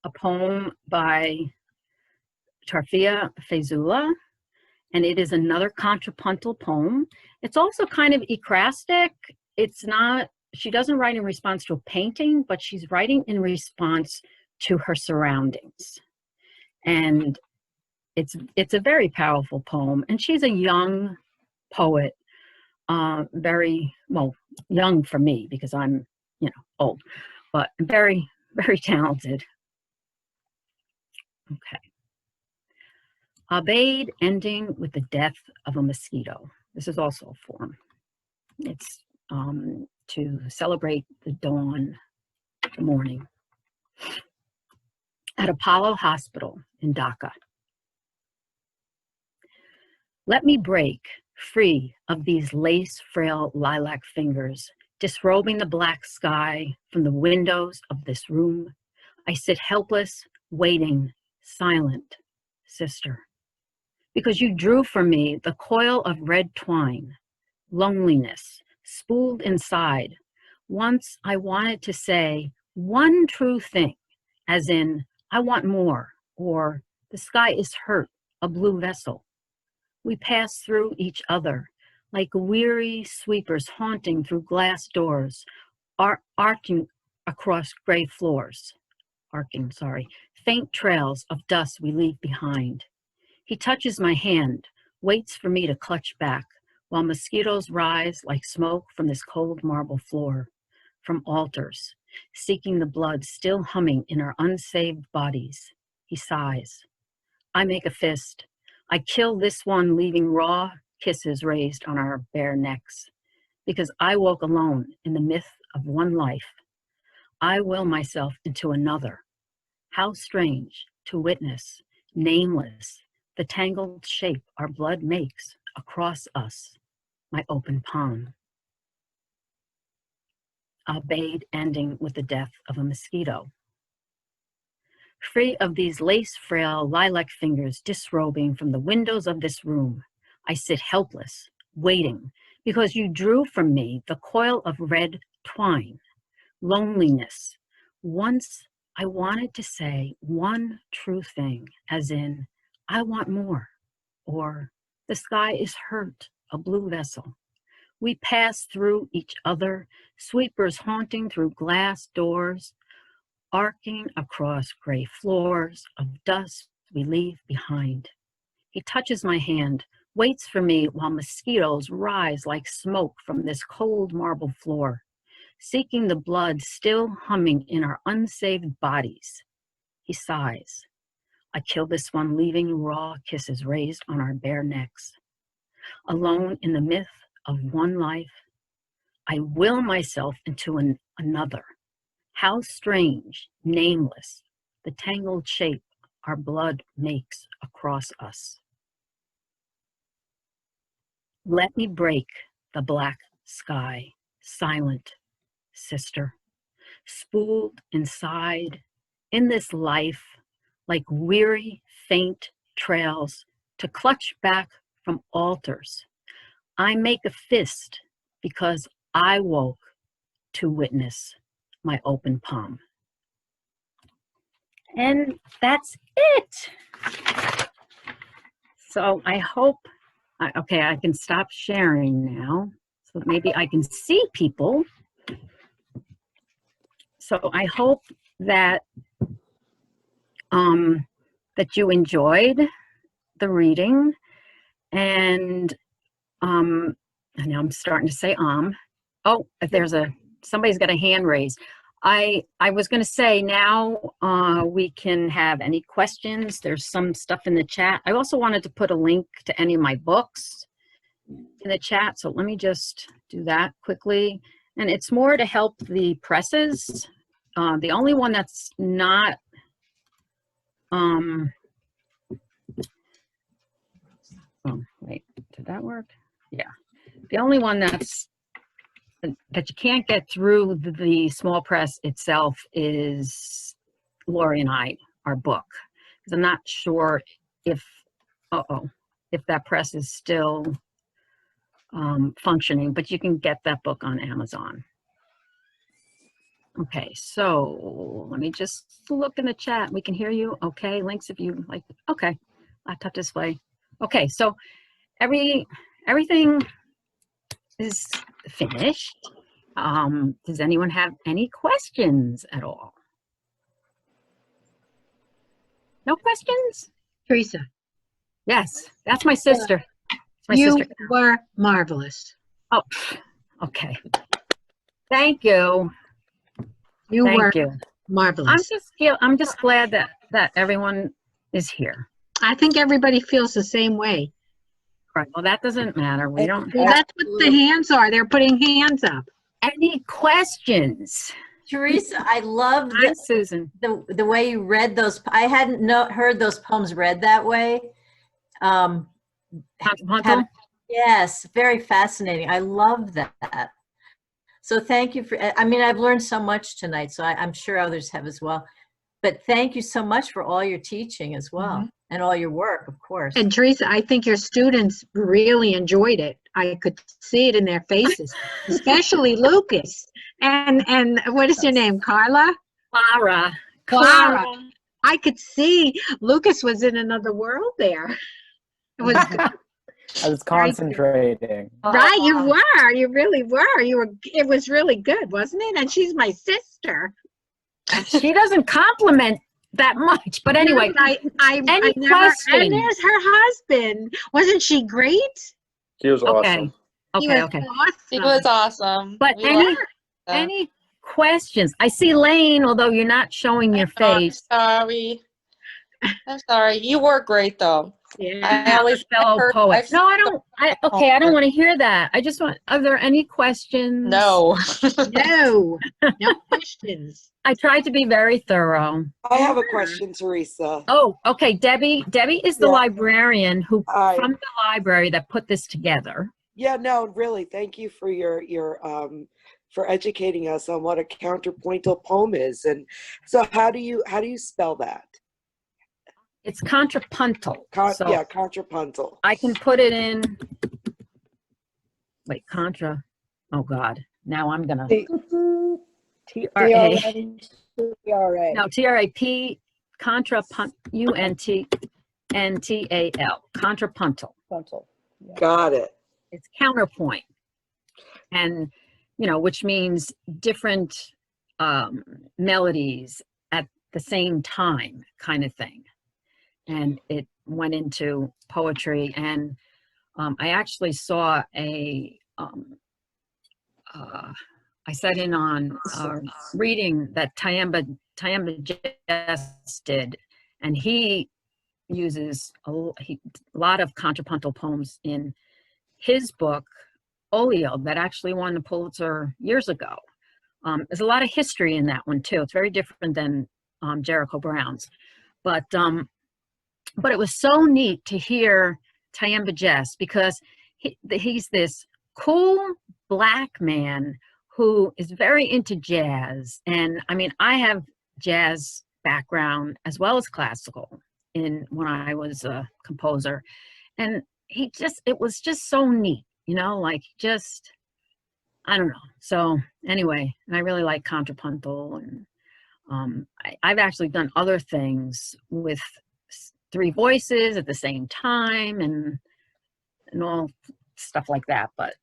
a poem by Tarfia Fezula, and it is another contrapuntal poem. It's also kind of ecrastic. It's not, she doesn't write in response to a painting, but she's writing in response to her surroundings. And it's a very powerful poem. And she's a young poet, very, well, young for me because I'm, old, but very, very talented. Okay. Obeyed, ending with the death of a mosquito. This is also a form. It's to celebrate the dawn, the morning. At Apollo Hospital in Dhaka. Let me break free of these lace-frail lilac fingers, disrobing the black sky from the windows of this room. I sit helpless, waiting, silent, sister. because you drew from me the coil of red twine, loneliness, spooled inside. Once I wanted to say one true thing, as in, I want more, or the sky is hurt, a blue vessel. We pass through each other like weary sweepers haunting through glass doors, arcing across gray floors, faint trails of dust we leave behind. He touches my hand, waits for me to clutch back, while mosquitoes rise like smoke from this cold marble floor, from altars, seeking the blood still humming in our unsaved bodies. He sighs. I make a fist. I kill this one, leaving raw kisses raised on our bare necks, because I woke alone in the myth of one life. I will myself into another. How strange to witness, nameless, the tangled shape our blood makes across us, my open palm. Obeyed, ending with the death of a mosquito. Free of these lace-frail lilac fingers disrobing from the windows of this room, I sit helpless, waiting, because you drew from me the coil of red twine, loneliness. Once I wanted to say one true thing, as in, I want more, or the sky is hurt, a blue vessel. We pass through each other, sweepers haunting through glass doors, arcing across gray floors of dust we leave behind. He touches my hand, waits for me while mosquitoes rise like smoke from this cold marble floor, seeking the blood still humming in our unsaved bodies. He sighs. I kill this one, leaving raw kisses raised on our bare necks. Alone in the myth of one life, I will myself into another. How strange, nameless, the tangled shape our blood makes across us. Let me break the black sky, silent sister, spooled inside in this life like weary, faint trails to clutch back from altars. I make a fist because I woke to witness my open palm. And that's it. So I hope, okay, I can stop sharing now. So maybe I can see people. So I hope that that you enjoyed the reading, and now I'm starting to say oh, there's somebody's got a hand raised. I was going to say now we can have any questions. There's some stuff in the chat. I also wanted to put a link to any of my books in the chat, so let me just do that quickly. And it's more to help the presses. The only one that's not oh, wait, did that work? Yeah. The only one that you can't get through the small press itself is Lori and I, our book. Because I'm not sure if that press is still functioning, but you can get that book on Amazon. Okay, so let me just look in the chat. We can hear you. Okay, links if you like. Okay, laptop display. Okay, so everything is finished. Does anyone have any questions at all? No questions? Theresa, Yes, that's my sister. It's my you sister. were marvelous. Oh, okay. Thank you. You Thank were you. marvelous. I'm just glad that everyone is here. I think everybody feels the same way. Right. Well, that doesn't matter. We don't Well, have that's what the hands are. They're putting hands up. any questions. Teresa, I love Hi, Susan. the way you read those. I hadn't heard those poems read that way. Hunter? Yes, very fascinating. I love that. So thank you for, I mean, I've learned so much tonight, so I'm sure others have as well. But thank you so much for all your teaching as well, and all your work, of course. And Teresa, I think your students really enjoyed it. I could see it in their faces, especially Lucas. And what is your name, Carla? Clara. Clara. I could see Lucas was in another world there. It was I was concentrating. right. You were. You really were. You were. It was really good, wasn't it? And she's my sister. She doesn't compliment that much, but anyway. I Any never. questions? And there's her husband. Wasn't she great? She was Okay. awesome. He Okay. was Okay. awesome. It was awesome. But We any loved that. any questions? I see Lane, although you're not showing your face. Sorry. I'm sorry. You were great though. Yeah. I always Fellow heard- poet. I've- No, I don't. Okay, I don't want to hear that. I just want. Are there any questions? No. No. No questions. I tried to be very thorough. I have a question, Theresa. Oh, okay. Debbie is the Yeah. librarian who Hi. from the library that put this together. Yeah, no, really, thank you for your for educating us on what a counterpointal poem is. And so how do you spell that? It's contrapuntal. So Yeah, contrapuntal. I can put it in. Wait, contra. Oh God. Now I'm gonna. T-R-A. No, T-R-A-P. Contrapunt. U-N-T-N-T-A-L. Contrapuntal. Got it. It's counterpoint, and which means different melodies at the same time, kind of thing. And it went into poetry, and I actually saw I sat in on a reading that Tyamba Jess did, and he uses a lot of contrapuntal poems in his book, Olio, that actually won the Pulitzer years ago. There's a lot of history in that one too. It's very different than Jericho Brown's, but it was so neat to hear Tyamba Jess, because he's this cool Black man who is very into jazz. And I mean, I have jazz background as well as classical when I was a composer. And it was just so neat, like just, I don't know. So anyway, and I really like contrapuntal, and I've actually done other things with 3 voices at the same time and all stuff like that, but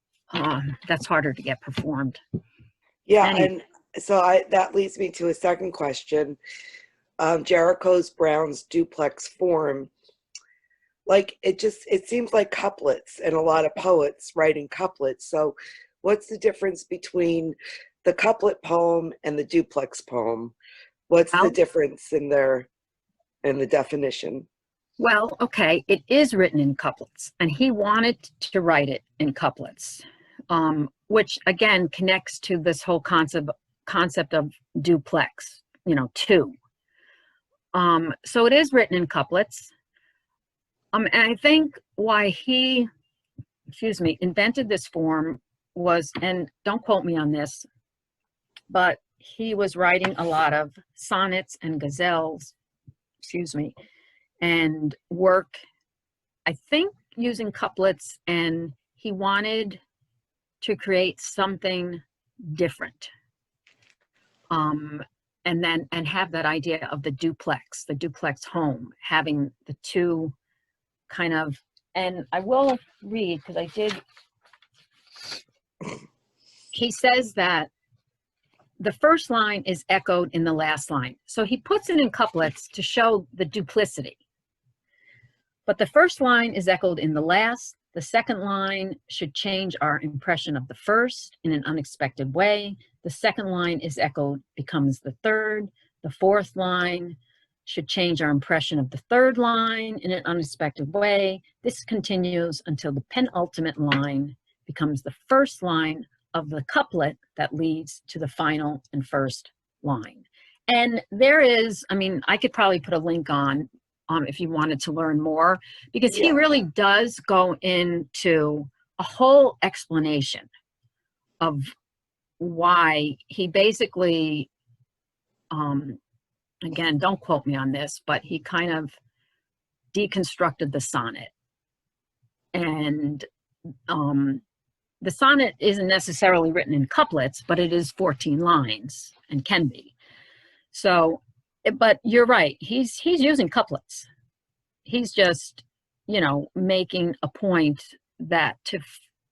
that's harder to get performed. Yeah, Anyway. and so that leads me to a second question. Jericho's Brown's duplex form, like it seems like couplets, and a lot of poets writing couplets. So what's the difference between the couplet poem and the duplex poem? What's the difference in the definition? Well, okay, it is written in couplets, and he wanted to write it in couplets, which again connects to this whole concept of duplex, 2. So it is written in couplets. And I think why he, invented this form was, and don't quote me on this, but he was writing a lot of sonnets and ghazals, and work, I think, using couplets, and he wanted to create something different. And have that idea of the duplex home, having the 2 kind of, and I will read, because I did, he says that the first line is echoed in the last line. So he puts it in couplets to show the duplicity. But the first line is echoed in the last. The second line should change our impression of the first in an unexpected way. The second line is echoed, becomes the third. The fourth line should change our impression of the third line in an unexpected way. This continues until the penultimate line becomes the first line of the couplet that leads to the final and first line. And there is, I could probably put a link on if you wanted to learn more, because he really does go into a whole explanation of why he basically again, don't quote me on this, but he kind of deconstructed the sonnet. And the sonnet isn't necessarily written in couplets, but it is 14 lines and can be. So, but you're right. He's using couplets. He's just, you know, making a point that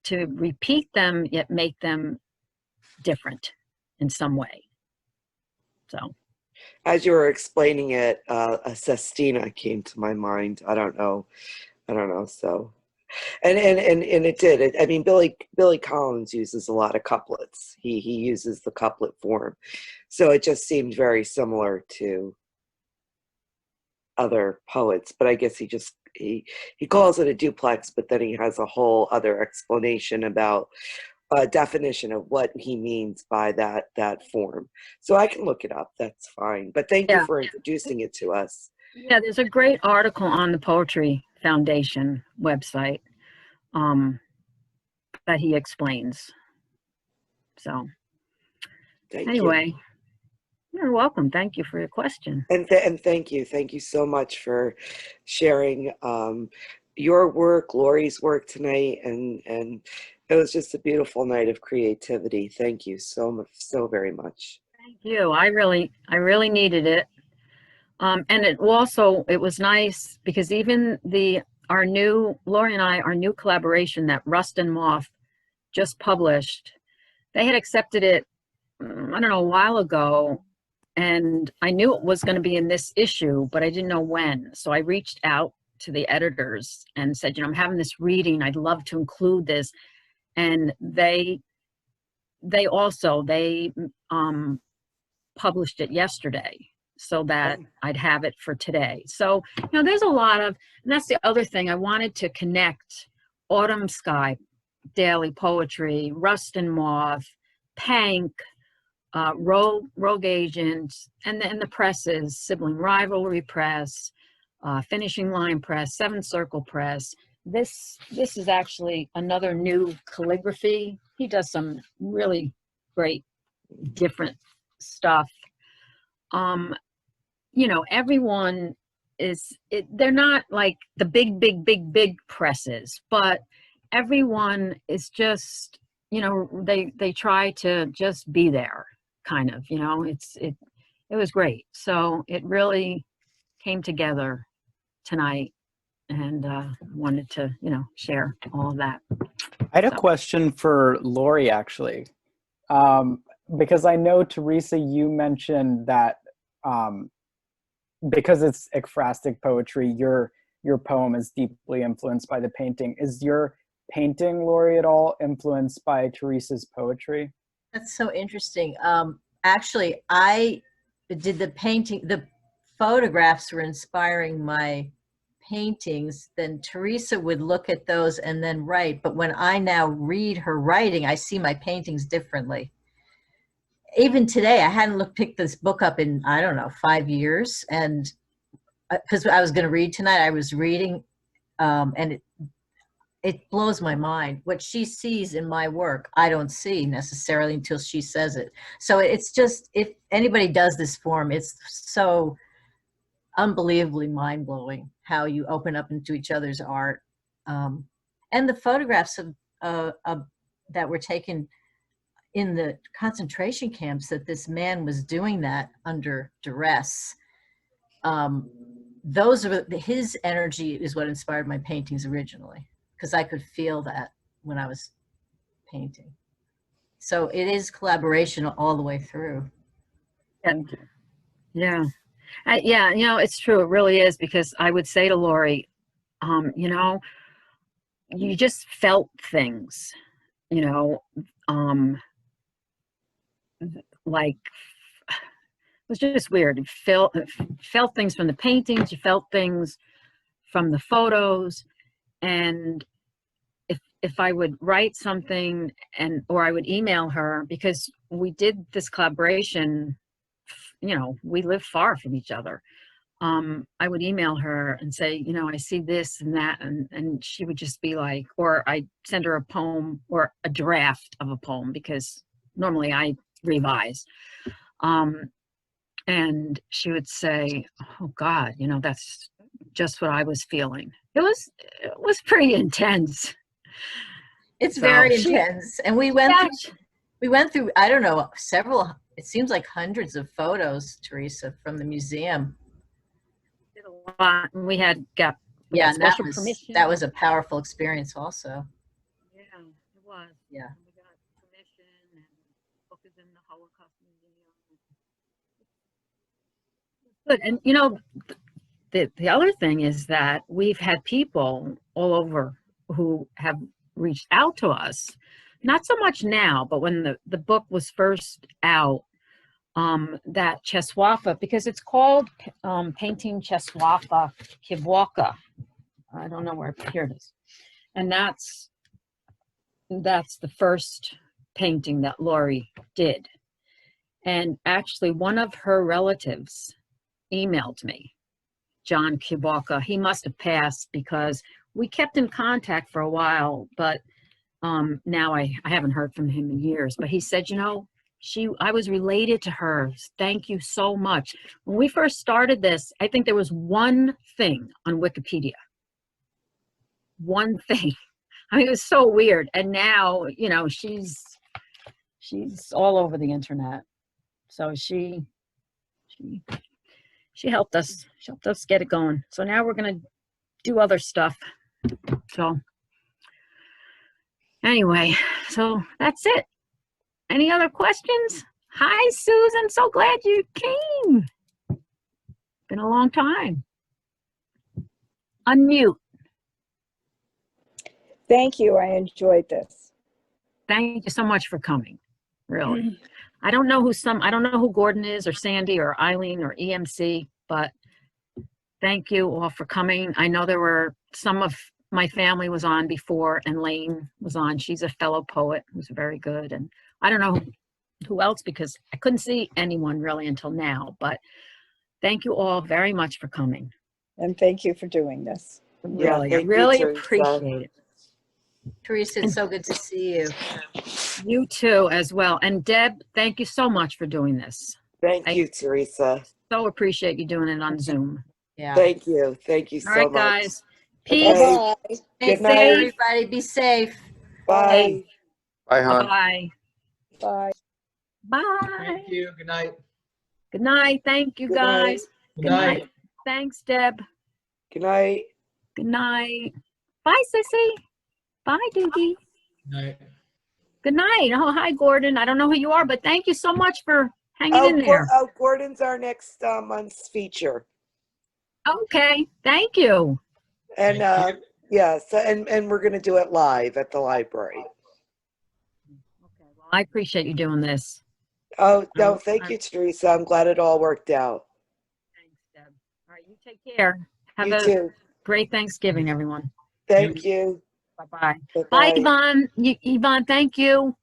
to repeat them yet make them different in some way. So, As you were explaining it, a sestina came to my mind. I don't know. So, and it did. I mean, Billy Collins uses a lot of couplets. He uses the couplet form, so it just seemed very similar to other poets. But I guess he calls it a duplex, but then he has a whole other explanation about a definition of what he means by that form. So I can look it up. That's fine. But thank you for introducing it to us. yeah, there's a great article on the Poetry Foundation website that he explains. So Thank you. anyway, you're welcome. Thank you for your question. And thank you so much for sharing your work, Lori's work tonight, and it was just a beautiful night of creativity. Thank you so much, so very much. Thank you. I really needed it. And it was nice because even Lori and I, our new collaboration that Rust and Moth just published, they had accepted it, I don't know, a while ago. And I knew it was going to be in this issue, but I didn't know when. So I reached out to the editors and said, you know, I'm having this reading. I'd love to include this. And they published it yesterday so that I'd have it for today. So, you know, there's a lot of, and that's the other thing. I wanted to connect Autumn Sky, Daily Poetry, Rust and Moth, Pank, Rogue Agent, and the presses, Sibling Rivalry Press, Finishing Line Press, Seventh Circle Press. This is actually another new calligraphy. He does some really great different stuff. You know, everyone they're not like the big presses, but everyone is just, you know, they try to just be there, kind of, you know. It was great. So it really came together tonight, and wanted to, you know, share all of that. I had a question for Lori, actually, because I know, Theresa, you mentioned that because it's ekphrastic poetry, your poem is deeply influenced by the painting. Is your painting, Lori, at all influenced by Theresa's poetry? That's so interesting. Actually, I did the painting. The photographs were inspiring my paintings. Then Theresa would look at those and then write. But when I now read her writing, I see my paintings differently. Even today, I hadn't picked this book up in, I don't know, 5 years. And because I was going to read tonight, I was reading, and it blows my mind. What she sees in my work, I don't see necessarily until she says it. So it's just, if anybody does this form, it's so unbelievably mind-blowing how you open up into each other's art. And the photographs that were taken in the concentration camps, that this man was doing that under duress. His energy is what inspired my paintings originally, because I could feel that when I was painting. So it is collaboration all the way through. Thank you. Yeah. Yeah, you know, it's true. It really is, because I would say to Lori, you know, you just felt things, you know, like, it was just weird. You felt things from the paintings, you felt things from the photos. And if I would write something or I would email her, because we did this collaboration, you know, we live far from each other. I would email her and say, you know, I see this and that, and she would just be like, or I'd send her a poem or a draft of a poem, because normally I revise. And she would say, oh God, you know, that's just what I was feeling. It was pretty intense. It's So very she- intense. And we went through, I don't know, several, it seems like hundreds of photos, Teresa, from the museum. did a lot, and we got Yeah, and special permission. that was a powerful experience also. Yeah, it was. Yeah. And we got permission, and the book is in the Holocaust Museum. Good. And you know, the other thing is that we've had people all over who have reached out to us, not so much now, but when the book was first out, that Cheswapa, because it's called Painting Cheswapa Kibwaka. I don't know where, here it is. And that's the first painting that Lori did. And actually one of her relatives emailed me, John Kibwaka. He must have passed because we kept in contact for a while, but now I haven't heard from him in years. But he said, you know, I was related to her. Thank you so much. When we first started this, I think there was one thing on Wikipedia. One thing. I mean, it was so weird. And now, you know, she's all over the internet. So she helped us. She helped us get it going. So now we're gonna do other stuff. So anyway, so that's it. Any other questions? Hi, Susan. So glad you came. Been a long time. Unmute. Thank you. I enjoyed this. Thank you so much for coming. Really. I don't know who Gordon is or Sandy or Eileen or EMC, but thank you all for coming. I know there were some of my family was on before, and Lane was on. She's a fellow poet who's very good. And I don't know who else because I couldn't see anyone really until now, but thank you all very much for coming. And thank you for doing this. Really, Yeah, I thank you, really Teresa. appreciate it. Teresa, it's so good to see you. You too as well. And Deb, thank you so much for doing this. Thank you, Teresa. So appreciate you doing it on Zoom. Yeah. Thank you. Thank you so All right, much. guys. Peace. Okay. Stay Good safe, night. everybody. Be safe. Bye. Bye, hon. Bye. Bye. Bye. Thank you. Good night. Good night. Thank you, Good night. guys. Good night. Thanks, Deb. Good night. Good night. Bye, Sissy. Bye, Doogie. Good night. Good night. Oh, hi, Gordon. I don't know who you are, but thank you so much for hanging in there. Gordon's our next month's feature. Okay. Thank you. And Thank you. yeah, so and we're gonna do it live at the library. Okay. Well, I appreciate you doing this. Oh no, thank you, Teresa. I'm glad it all worked out. Thanks, Deb. All right. You take care. Have You a too. great Thanksgiving, everyone. Thank you. Bye-bye. Bye-bye. Bye, Yvonne. Yvonne, thank you.